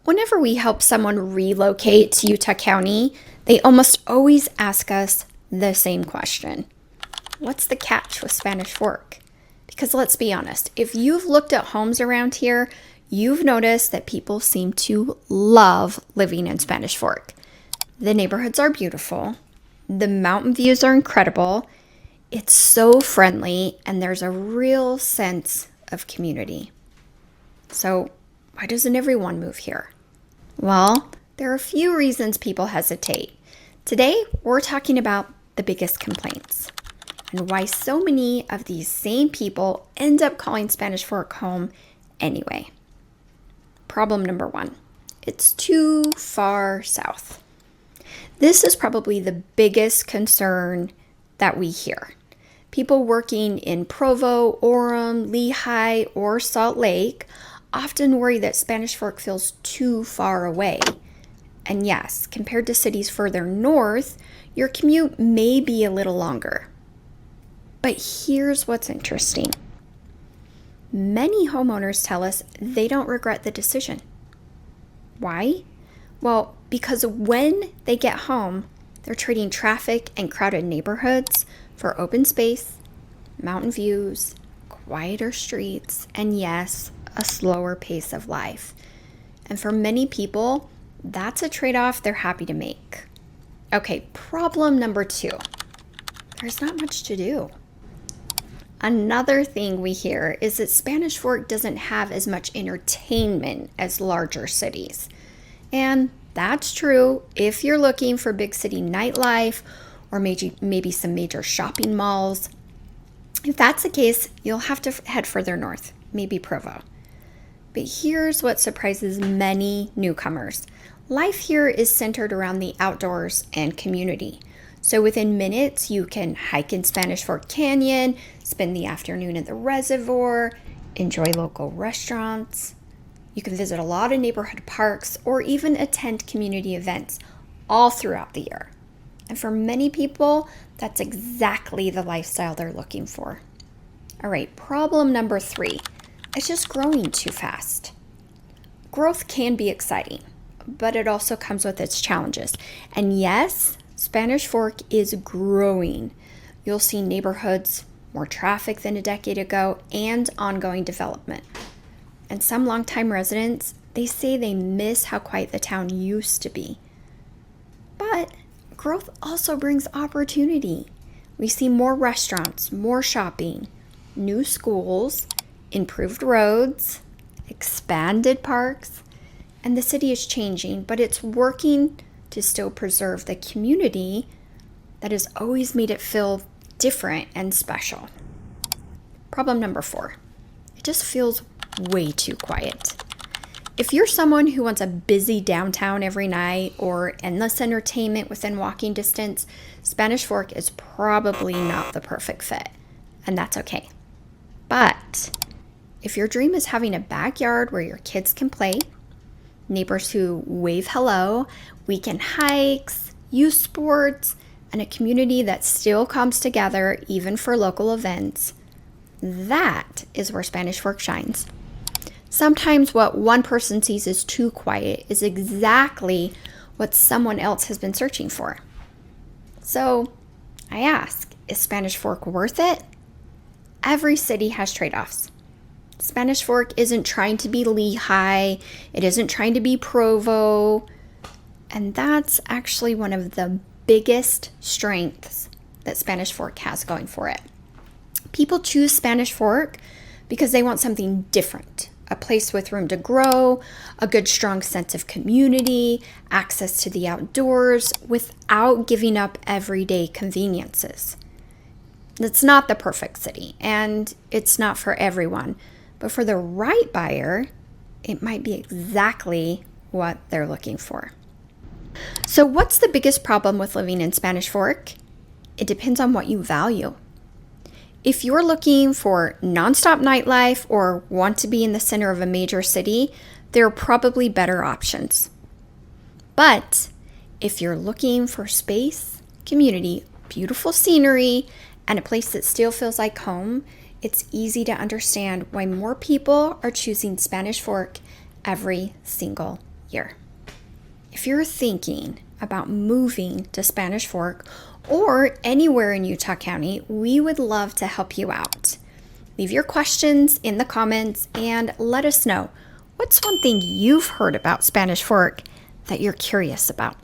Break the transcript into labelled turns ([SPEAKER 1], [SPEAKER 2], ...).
[SPEAKER 1] Whenever we help someone relocate to Utah County, they almost always ask us the same question. What's the catch with Spanish Fork? Because let's be honest, if you've looked at homes around here, you've noticed that people seem to love living in Spanish Fork. The neighborhoods are beautiful. The mountain views are incredible. It's so friendly, and there's a real sense of community. So why doesn't everyone move here? Well, there are a few reasons people hesitate. Today, we're talking about the biggest complaints and why so many of these same people end up calling Spanish Fork home anyway. Problem number one, it's too far south. This is probably the biggest concern that we hear. People working in Provo, Orem, Lehigh, or Salt Lake often worry that Spanish Fork feels too far away. And yes, compared to cities further north, your commute may be a little longer. But here's what's interesting. Many homeowners tell us they don't regret the decision. Why? Well, because when they get home, they're trading traffic and crowded neighborhoods for open space, mountain views, quieter streets, and yes, a slower pace of life. And for many people, that's a trade-off they're happy to make. Okay, problem number two. There's not much to do. Another thing we hear is that Spanish Fork doesn't have as much entertainment as larger cities. And that's true if you're looking for big city nightlife or maybe some major shopping malls. If that's the case, you'll have to head further north, maybe Provo. But here's what surprises many newcomers. Life here is centered around the outdoors and community. So within minutes, you can hike in Spanish Fork Canyon, spend the afternoon at the reservoir, enjoy local restaurants. You can visit a lot of neighborhood parks or even attend community events all throughout the year. And for many people, that's exactly the lifestyle they're looking for. All right, problem number three. It's just growing too fast. Growth can be exciting, but it also comes with its challenges. And yes, Spanish Fork is growing. You'll see neighborhoods, more traffic than a decade ago, and ongoing development. And some longtime residents, they say they miss how quiet the town used to be. But growth also brings opportunity. We see more restaurants, more shopping, new schools, improved roads, expanded parks, and the city is changing, but it's working to still preserve the community that has always made it feel different and special. Problem number four, it just feels way too quiet. If you're someone who wants a busy downtown every night or endless entertainment within walking distance, Spanish Fork is probably not the perfect fit, and that's okay. But if your dream is having a backyard where your kids can play, neighbors who wave hello, weekend hikes, youth sports, and a community that still comes together even for local events, that is where Spanish Fork shines. Sometimes what one person sees as too quiet is exactly what someone else has been searching for. So I ask, is Spanish Fork worth it? Every city has trade-offs. Spanish Fork isn't trying to be Lehigh. It isn't trying to be Provo. And that's actually one of the biggest strengths that Spanish Fork has going for it. People choose Spanish Fork because they want something different, a place with room to grow, a good, strong sense of community, access to the outdoors without giving up everyday conveniences. It's not the perfect city, and it's not for everyone. But for the right buyer, it might be exactly what they're looking for. So what's the biggest problem with living in Spanish Fork? It depends on what you value. If you're looking for nonstop nightlife or want to be in the center of a major city, there are probably better options. But if you're looking for space, community, beautiful scenery, and a place that still feels like home, it's easy to understand why more people are choosing Spanish Fork every single year. If you're thinking about moving to Spanish Fork or anywhere in Utah County, we would love to help you out. Leave your questions in the comments and let us know what's one thing you've heard about Spanish Fork that you're curious about.